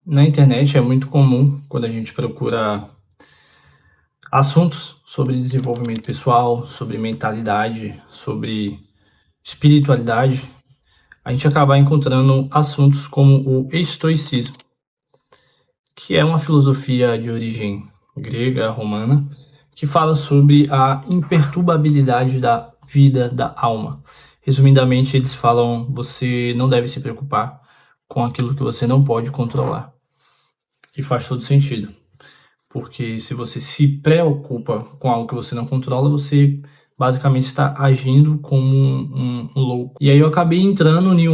Na internet é muito comum, quando a gente procura assuntos sobre desenvolvimento pessoal, sobre mentalidade, sobre espiritualidade, a gente acabar encontrando assuntos como o estoicismo, que é uma filosofia de origem grega, romana, que fala sobre a imperturbabilidade da vida, da alma. Resumidamente, eles falam: você não deve se preocupar com aquilo que você não pode controlar. E faz todo sentido. Porque se você se preocupa com algo que você não controla, você basicamente está agindo como um louco. E aí eu acabei entrando em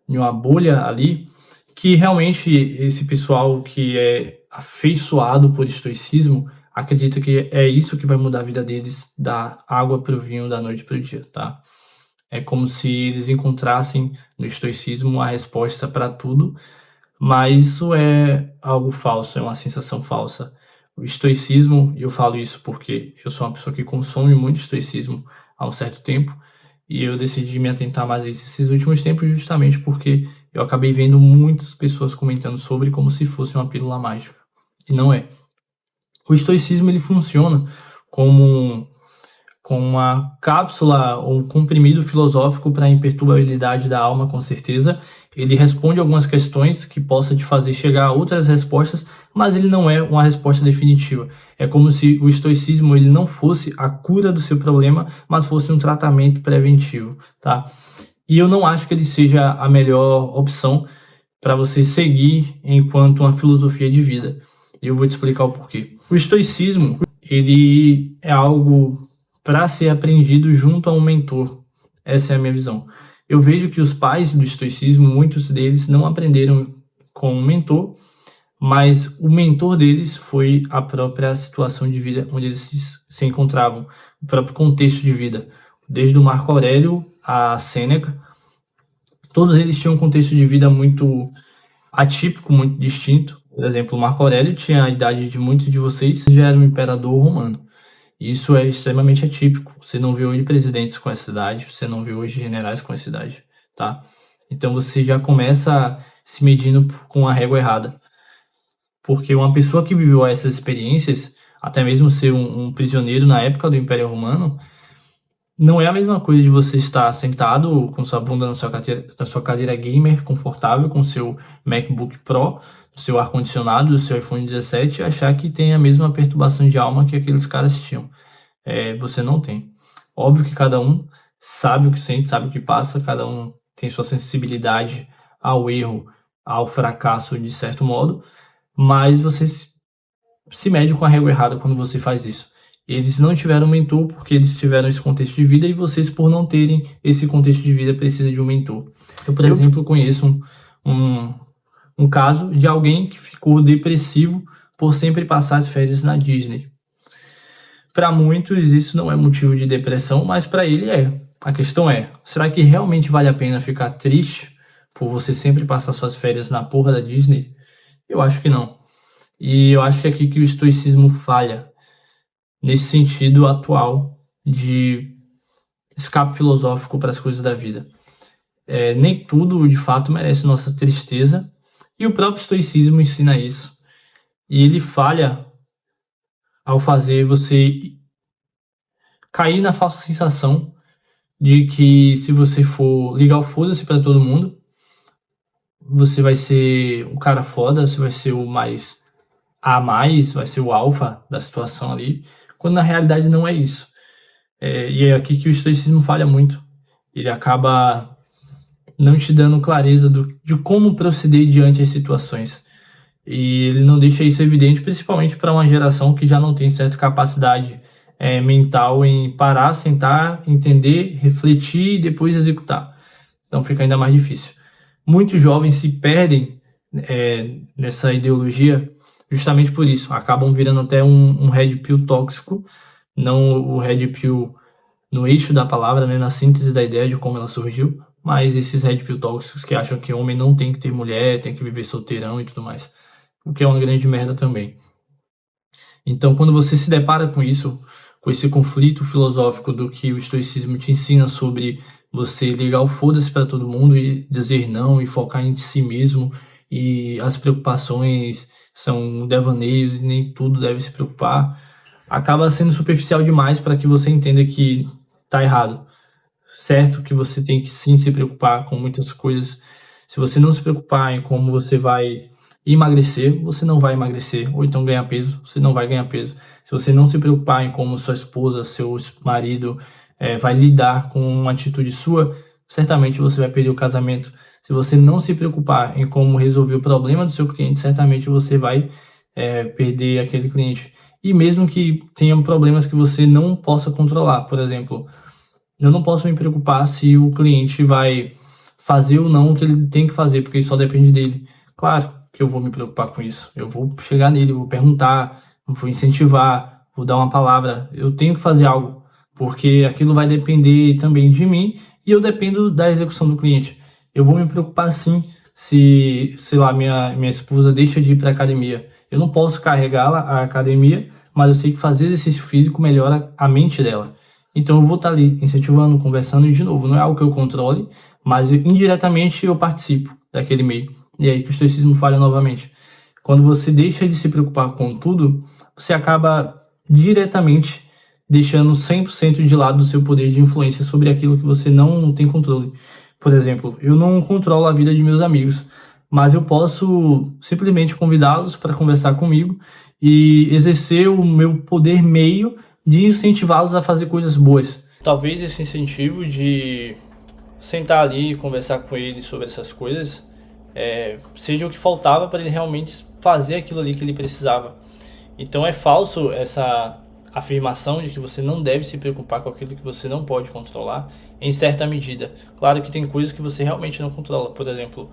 uma bolha ali, que realmente esse pessoal que é afeiçoado por estoicismo acredita que é isso que vai mudar a vida deles, da água para o vinho, da noite para o dia, tá? É como se eles encontrassem no estoicismo a resposta para tudo, mas isso é algo falso, é uma sensação falsa. O estoicismo, e eu falo isso porque eu sou uma pessoa que consome muito estoicismo há um certo tempo, e eu decidi me atentar mais a isso esses últimos tempos justamente porque eu acabei vendo muitas pessoas comentando sobre como se fosse uma pílula mágica. E não é. O estoicismo ele funciona como com uma cápsula ou um comprimido filosófico para a imperturbabilidade da alma, com certeza. Ele responde algumas questões que possa te fazer chegar a outras respostas, mas ele não é uma resposta definitiva. É como se o estoicismo ele não fosse a cura do seu problema, mas fosse um tratamento preventivo, tá? E eu não acho que ele seja a melhor opção para você seguir enquanto uma filosofia de vida. E eu vou te explicar o porquê. O estoicismo, ele é algo para ser aprendido junto a um mentor. Essa é a minha visão. Eu vejo que os pais do estoicismo, muitos deles não aprenderam com um mentor, mas o mentor deles foi a própria situação de vida onde eles se encontravam, o próprio contexto de vida. Desde o Marco Aurélio a Sêneca, todos eles tinham um contexto de vida muito atípico, muito distinto. Por exemplo, o Marco Aurélio tinha a idade de muitos de vocês, já era um imperador romano. Isso é extremamente atípico. Você não vê hoje presidentes com essa idade, você não vê hoje generais com essa idade, tá? Então você já começa se medindo com a régua errada. Porque uma pessoa que viveu essas experiências, até mesmo ser um prisioneiro na época do Império Romano, não é a mesma coisa de você estar sentado com sua bunda na sua cadeira gamer, confortável, com seu MacBook Pro, seu ar-condicionado, do seu iPhone 17, e achar que tem a mesma perturbação de alma que aqueles caras tinham. Você não tem. Óbvio que cada um sabe o que sente, sabe o que passa, cada um tem sua sensibilidade ao erro, ao fracasso de certo modo, mas você se mede com a régua errada quando você faz isso. Eles não tiveram mentor porque eles tiveram esse contexto de vida, e vocês, por não terem esse contexto de vida, precisam de um mentor. Eu, por exemplo, conheço um caso de alguém que ficou depressivo por sempre passar as férias na Disney. Para muitos isso não é motivo de depressão, mas para ele é. A questão é, será que realmente vale a pena ficar triste por você sempre passar suas férias na porra da Disney? Eu acho que não. E eu acho que é aqui que o estoicismo falha, nesse sentido atual de escape filosófico para as coisas da vida. Nem tudo, de fato, merece nossa tristeza, e o próprio estoicismo ensina isso. E ele falha ao fazer você cair na falsa sensação de que se você for ligar o foda-se para todo mundo, você vai ser o cara foda, você vai ser o mais a mais, vai ser o alfa da situação ali, quando na realidade não é isso. E é aqui que o estoicismo falha muito. Ele acaba não te dando clareza de como proceder diante das situações. E ele não deixa isso evidente, principalmente para uma geração que já não tem certa capacidade mental em parar, sentar, entender, refletir e depois executar. Então fica ainda mais difícil. Muitos jovens se perdem nessa ideologia justamente por isso. Acabam virando até um red pill tóxico, não o red pill no eixo da palavra, né, na síntese da ideia de como ela surgiu, mas esses red pill tóxicos que acham que homem não tem que ter mulher, tem que viver solteirão e tudo mais. O que é uma grande merda também. Então, quando você se depara com isso, com esse conflito filosófico do que o estoicismo te ensina sobre você ligar o foda-se para todo mundo e dizer não e focar em si mesmo e as preocupações são devaneios e nem tudo deve se preocupar, acaba sendo superficial demais para que você entenda que está errado. Certo que você tem que sim se preocupar com muitas coisas. Se você não se preocupar em como você vai emagrecer, você não vai emagrecer, ou então ganhar peso, você não vai ganhar peso. Se você não se preocupar em como sua esposa, seu marido vai lidar com uma atitude sua, certamente você vai perder o casamento. Se você não se preocupar em como resolver o problema do seu cliente, certamente você vai perder aquele cliente. E mesmo que tenham problemas que você não possa controlar, por exemplo, eu não posso me preocupar se o cliente vai fazer ou não o que ele tem que fazer, porque isso só depende dele. Claro que eu vou me preocupar com isso. Eu vou chegar nele, vou perguntar, vou incentivar, vou dar uma palavra. Eu tenho que fazer algo, porque aquilo vai depender também de mim e eu dependo da execução do cliente. Eu vou me preocupar sim se, sei lá, minha esposa deixa de ir para a academia. Eu não posso carregá-la à academia, mas eu sei que fazer exercício físico melhora a mente dela. Então eu vou estar ali incentivando, conversando e, de novo, não é algo que eu controle, mas indiretamente eu participo daquele meio. E aí que o estoicismo falha novamente. Quando você deixa de se preocupar com tudo, você acaba diretamente deixando 100% de lado o seu poder de influência sobre aquilo que você não tem controle. Por exemplo, eu não controlo a vida de meus amigos, mas eu posso simplesmente convidá-los para conversar comigo e exercer o meu poder meio de incentivá-los a fazer coisas boas. Talvez esse incentivo de sentar ali e conversar com ele sobre essas coisas seja o que faltava para ele realmente fazer aquilo ali que ele precisava. Então é falso essa afirmação de que você não deve se preocupar com aquilo que você não pode controlar, em certa medida. Claro que tem coisas que você realmente não controla. Por exemplo,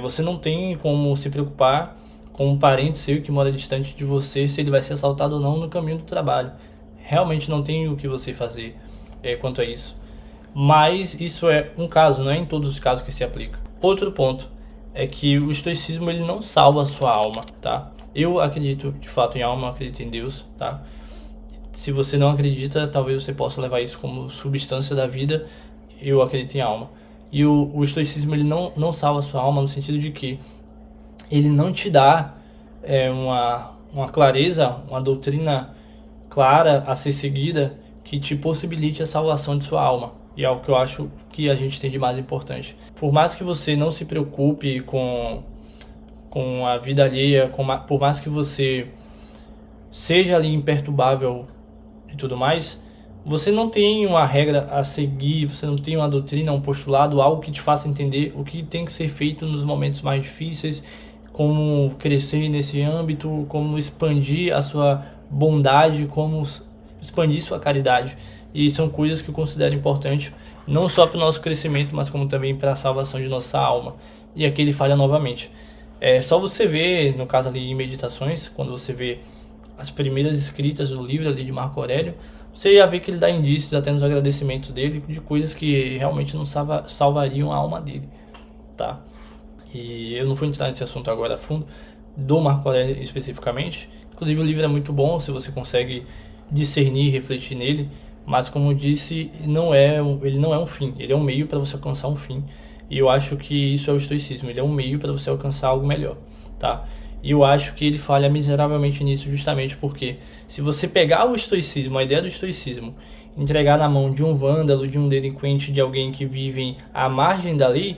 você não tem como se preocupar com um parente seu que mora distante de você, se ele vai ser assaltado ou não no caminho do trabalho. Realmente não tem o que você fazer quanto a isso. Mas isso é um caso, não é em todos os casos que se aplica. Outro ponto é que o estoicismo ele não salva a sua alma, tá? Eu acredito de fato em alma, eu acredito em Deus, tá? Se você não acredita, talvez você possa levar isso como substância da vida. Eu acredito em alma. E o estoicismo ele não salva a sua alma no sentido de que ele não te dá uma clareza, uma doutrina clara a ser seguida que te possibilite a salvação de sua alma. E é o que eu acho que a gente tem de mais importante. Por mais que você não se preocupe com a vida alheia, por mais que você seja ali imperturbável e tudo mais, você não tem uma regra a seguir, você não tem uma doutrina, um postulado, algo que te faça entender o que tem que ser feito nos momentos mais difíceis, como crescer nesse âmbito, como expandir a sua bondade, como expandir sua caridade. E são coisas que eu considero importantes, não só para o nosso crescimento, mas como também para a salvação de nossa alma. E aqui ele falha novamente. É só você ver, no caso ali em Meditações, quando você vê as primeiras escritas do livro ali de Marco Aurélio, você já vê que ele dá indícios até nos agradecimentos dele de coisas que realmente não salvariam a alma dele, tá? E eu não vou entrar nesse assunto agora a fundo, do Marco Aurélio especificamente. Inclusive o livro é muito bom, se você consegue discernir e refletir nele, mas como eu disse, ele não é um fim, ele é um meio para você alcançar um fim. E eu acho que isso é o estoicismo, ele é um meio para você alcançar algo melhor, tá? E eu acho que ele falha miseravelmente nisso justamente porque se você pegar o estoicismo, a ideia do estoicismo, entregar na mão de um vândalo, de um delinquente, de alguém que vive à margem da lei,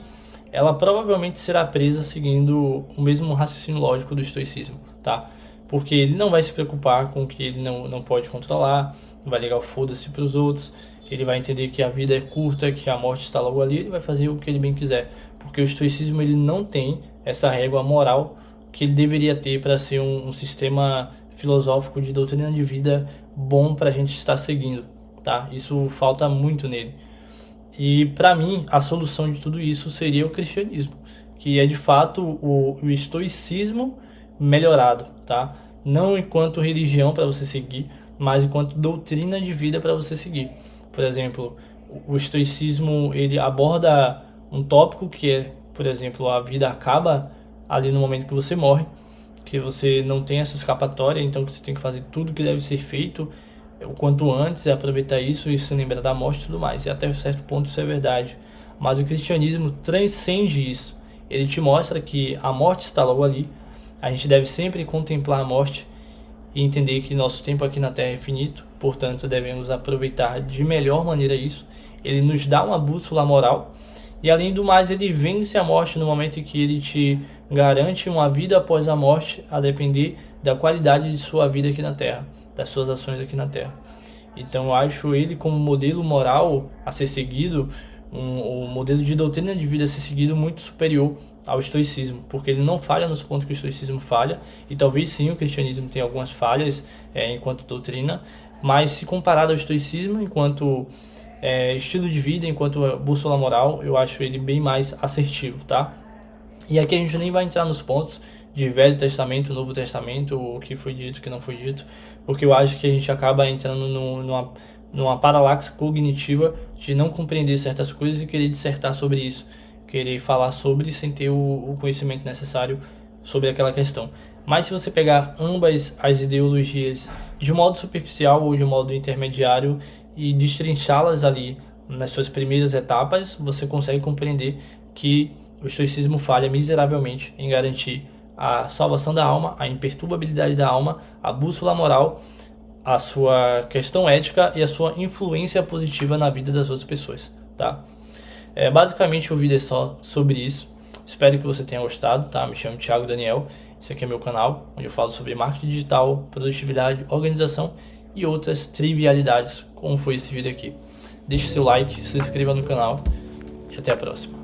ela provavelmente será presa seguindo o mesmo raciocínio lógico do estoicismo, tá? Porque ele não vai se preocupar com o que ele não pode controlar, não vai ligar o foda-se para os outros, ele vai entender que a vida é curta, que a morte está logo ali, ele vai fazer o que ele bem quiser. Porque o estoicismo ele não tem essa régua moral que ele deveria ter para ser um sistema filosófico de doutrina de vida bom para a gente estar seguindo, tá? Isso falta muito nele. E para mim, a solução de tudo isso seria o cristianismo, que é de fato o estoicismo melhorado, tá? Não enquanto religião para você seguir, mas enquanto doutrina de vida para você seguir. Por exemplo, o estoicismo ele aborda um tópico que é, por exemplo, a vida acaba ali no momento que você morre, que você não tem essa escapatória, então que você tem que fazer tudo que deve ser feito o quanto antes, aproveitar isso e se lembrar da morte e tudo mais. E até certo ponto isso é verdade. Mas o cristianismo transcende isso. ele te mostra que a morte está logo ali. A gente deve sempre contemplar a morte e entender que nosso tempo aqui na Terra é finito, portanto devemos aproveitar de melhor maneira isso. Ele nos dá uma bússola moral e, além do mais, ele vence a morte no momento em que ele te garante uma vida após a morte, a depender da qualidade de sua vida aqui na Terra, das suas ações aqui na Terra. Então eu acho ele como modelo moral a ser seguido, um modelo de doutrina de vida a ser seguido muito superior ao estoicismo, porque ele não falha nos pontos que o estoicismo falha, e talvez sim o cristianismo tenha algumas falhas enquanto doutrina, mas se comparado ao estoicismo enquanto estilo de vida, enquanto bússola moral, eu acho ele bem mais assertivo, tá? E aqui a gente nem vai entrar nos pontos de Velho Testamento, Novo Testamento, o que foi dito, o que não foi dito, porque eu acho que a gente acaba entrando numa paralaxe cognitiva de não compreender certas coisas e querer dissertar sobre isso, querer falar sobre sem ter o conhecimento necessário sobre aquela questão. Mas se você pegar ambas as ideologias de modo superficial ou de modo intermediário e destrinchá-las ali nas suas primeiras etapas, você consegue compreender que o estoicismo falha miseravelmente em garantir a salvação da alma, a imperturbabilidade da alma, a bússola moral, a sua questão ética e a sua influência positiva na vida das outras pessoas, tá? Basicamente o vídeo é só sobre isso. Espero que você tenha gostado, tá? Me chamo Thiago Daniel, esse aqui é meu canal, onde eu falo sobre marketing digital, produtividade, organização e outras trivialidades, como foi esse vídeo aqui. Deixe seu like, se inscreva no canal e até a próxima.